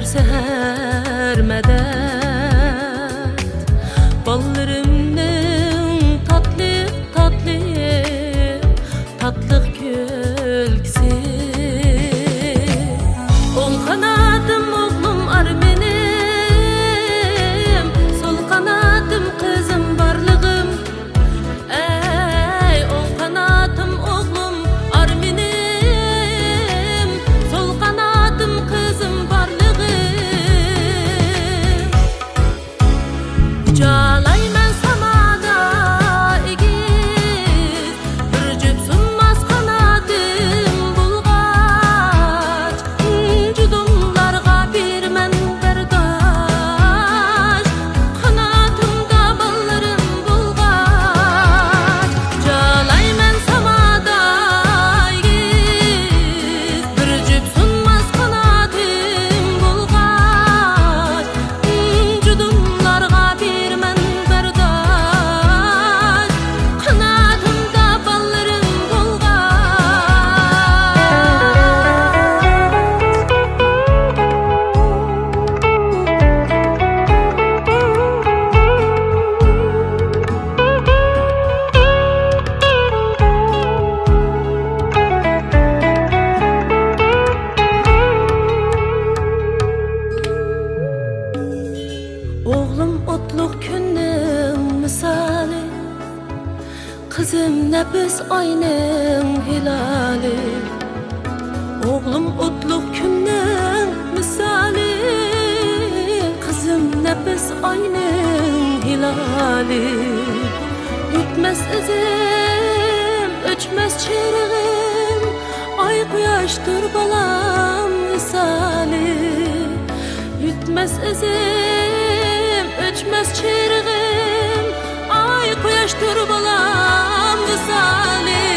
seher medet. Ballarımның tatlı tatlı tatlı gülgisi. Ol kanadım oğlum ar benim, sol kanadım kızım barlığım. Ey ol kanadım oğlum ar benim, sol kanadım kızım barlığım. Ucalayman samada egiz, bir cüp sunmaz kanadım bulgaç. Cudumlarga birmen berdaş, kanatımda ballarım bulgaç. Ucalayman samada egiz, bir cüp sunmaz kanadım bulgaç. Cudumlarga birmen berdaş, kanatımda ballarım Oğlum otluk günün misali, kızım nefis ayının hilali. Oğlum otluk günün misali, kızım nefis ayının hilali. Yutmaz izim, öçmez çırığım, ay kuyaştır balam misali. Yutmaz izim, öçmez çırığım, ay kuyaştır balam misali.